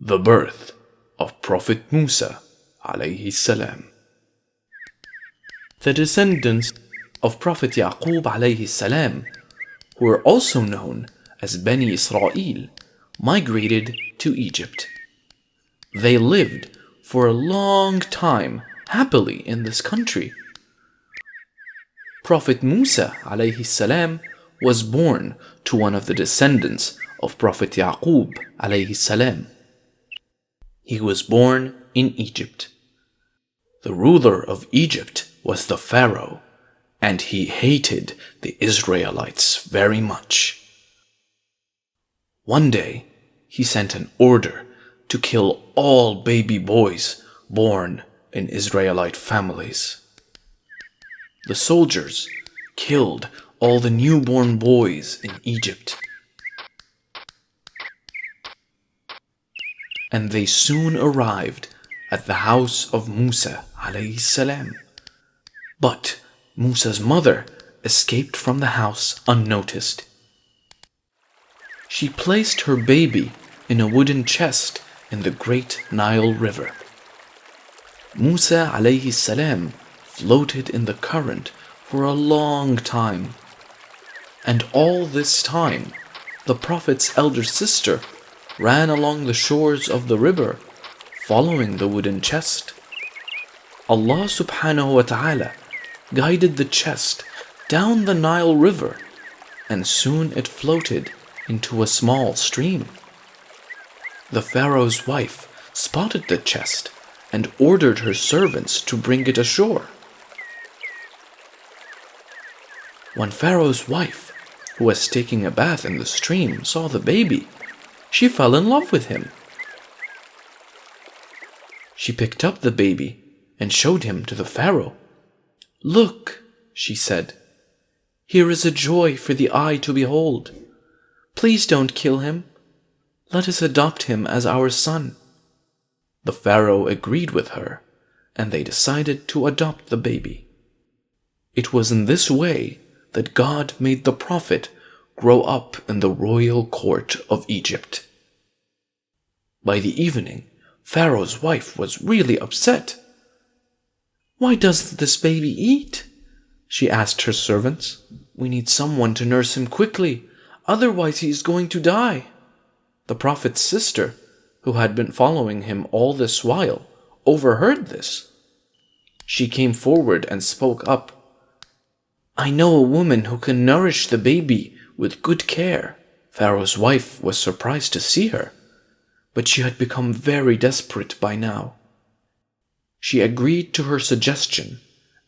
The birth of Prophet Musa alayhi salam. The descendants of Prophet Yaqub alayhi salam, who were also known as Bani Israel, migrated to Egypt. They lived for a long time happily in this country. Prophet Musa alayhi salam was born to one of the descendants of Prophet Yaqub alayhi salam. He was born in Egypt. The ruler of Egypt was the Pharaoh, and he hated the Israelites very much. One day, he sent an order to kill all baby boys born in Israelite families. The soldiers killed all the newborn boys in Egypt, and they soon arrived at the house of Musa alayhi salam. But Musa's mother escaped from the house unnoticed. She placed her baby in a wooden chest in the great Nile River. Musa alayhi salam floated in the current for a long time. And all this time, the Prophet's elder sister ran along the shores of the river, following the wooden chest. Allah subhanahu wa ta'ala guided the chest down the Nile River, and soon it floated into a small stream. The Pharaoh's wife spotted the chest and ordered her servants to bring it ashore. When Pharaoh's wife, who was taking a bath in the stream, saw the baby, she fell in love with him. She picked up the baby and showed him to the Pharaoh. "Look," she said, "here is a joy for the eye to behold. Please don't kill him. Let us adopt him as our son." The Pharaoh agreed with her, and they decided to adopt the baby. It was in this way that God made the Prophet grow up in the royal court of Egypt. By the evening, Pharaoh's wife was really upset. "Why doesn't this baby eat?" she asked her servants. "We need someone to nurse him quickly, otherwise he is going to die." The Prophet's sister, who had been following him all this while, overheard this. She came forward and spoke up. "I know a woman who can nourish the baby with good care." Pharaoh's wife was surprised to see her, but she had become very desperate by now. She agreed to her suggestion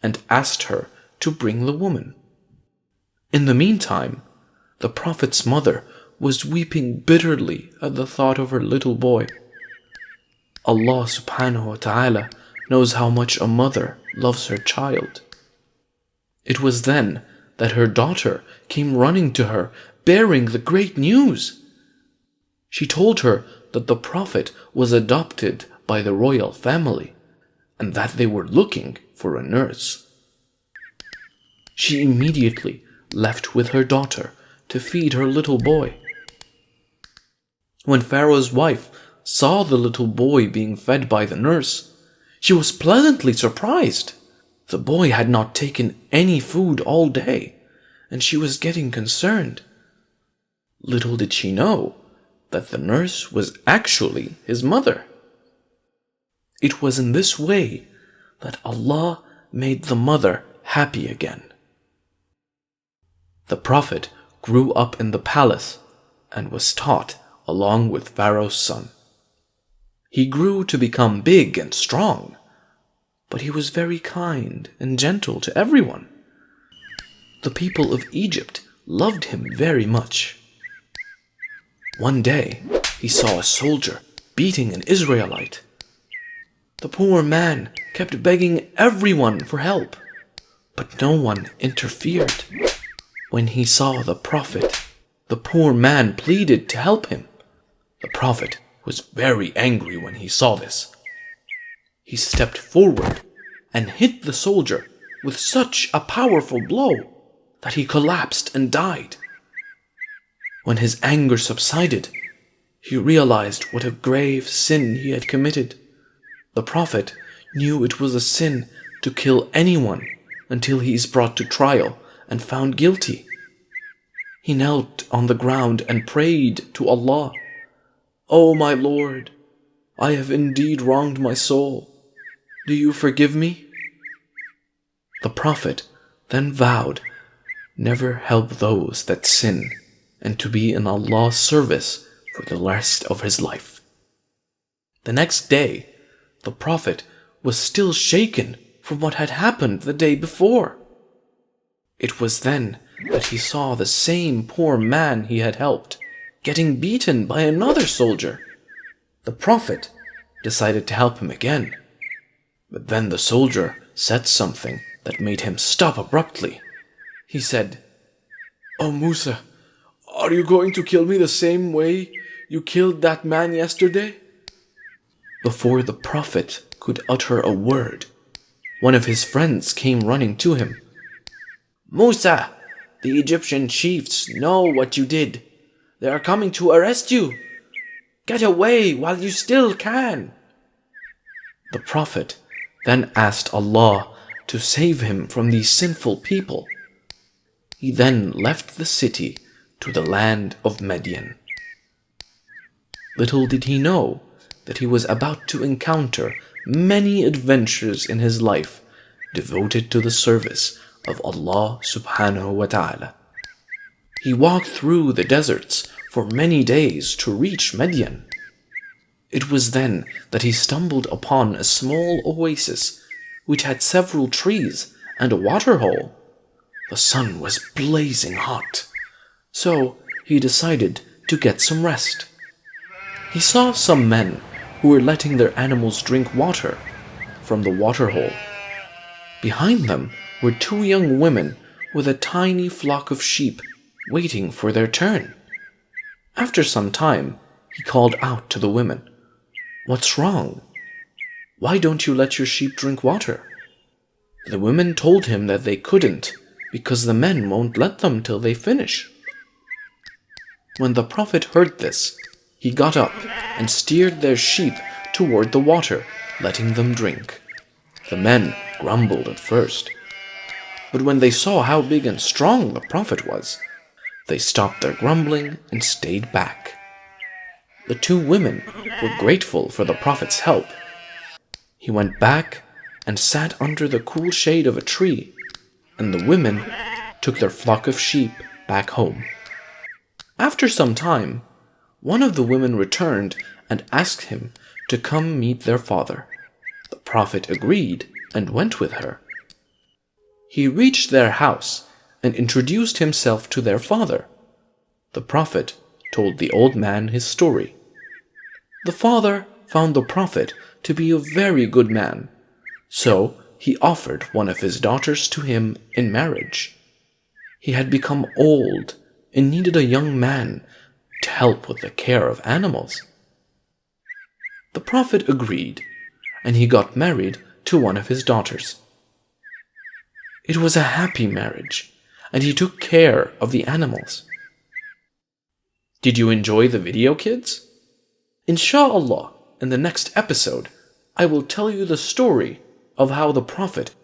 and asked her to bring the woman. In the meantime, the Prophet's mother was weeping bitterly at the thought of her little boy. Allah subhanahu wa ta'ala knows how much a mother loves her child. It was then that her daughter came running to her, bearing the great news. She told her that the Prophet was adopted by the royal family, and that they were looking for a nurse. She immediately left with her daughter to feed her little boy. When Pharaoh's wife saw the little boy being fed by the nurse, she was pleasantly surprised. The boy had not taken any food all day, and she was getting concerned. Little did she know that the nurse was actually his mother. It was in this way that Allah made the mother happy again. The Prophet grew up in the palace and was taught along with Pharaoh's son. He grew to become big and strong, but he was very kind and gentle to everyone. The people of Egypt loved him very much. One day, he saw a soldier beating an Israelite. The poor man kept begging everyone for help, but no one interfered. When he saw the Prophet, the poor man pleaded to help him. The Prophet was very angry when he saw this. He stepped forward and hit the soldier with such a powerful blow that he collapsed and died. When his anger subsided, He realized what a grave sin he had committed. The Prophet knew it was a sin to kill anyone until he is brought to trial and found guilty. He knelt on the ground and prayed to Allah, "O my Lord, I have indeed wronged my soul. Do you forgive me?" The Prophet then vowed never help those that sin and to be in Allah's service for the rest of his life. The next day, the Prophet was still shaken from what had happened the day before. It was then that he saw the same poor man he had helped getting beaten by another soldier. The Prophet decided to help him again, but then the soldier said something that made him stop abruptly. He said, "Oh Musa, are you going to kill me the same way you killed that man yesterday?" Before the Prophet could utter a word, one of his friends came running to him. "Musa, the Egyptian chiefs know what you did. They are coming to arrest you. Get away while you still can." The Prophet then asked Allah to save him from these sinful people. He then left the city to the land of Midian. Little did he know that he was about to encounter many adventures in his life devoted to the service of Allah subhanahu wa ta'ala. He walked through the deserts for many days to reach Midian. It was then that he stumbled upon a small oasis which had several trees and a water hole. The sun was blazing hot, so he decided to get some rest. He saw some men who were letting their animals drink water from the water hole. Behind them were two young women with a tiny flock of sheep waiting for their turn. After some time, he called out to the women, "What's wrong? Why don't you let your sheep drink water?" The women told him that they couldn't because the men won't let them till they finish. When the Prophet heard this, he got up and steered their sheep toward the water, letting them drink. The men grumbled at first, but when they saw how big and strong the Prophet was, they stopped their grumbling and stayed back. The two women were grateful for the Prophet's help. He went back and sat under the cool shade of a tree, and the women took their flock of sheep back home. After some time, one of the women returned and asked him to come meet their father. The Prophet agreed and went with her. He reached their house and introduced himself to their father. The Prophet told the old man his story. The father found the Prophet to be a very good man, so he offered one of his daughters to him in marriage. He had become old and needed a young man to help with the care of animals. The Prophet agreed, and he got married to one of his daughters. It was a happy marriage, and he took care of the animals. Did you enjoy the video, kids? Insha'Allah, in the next episode, I will tell you the story of how the Prophet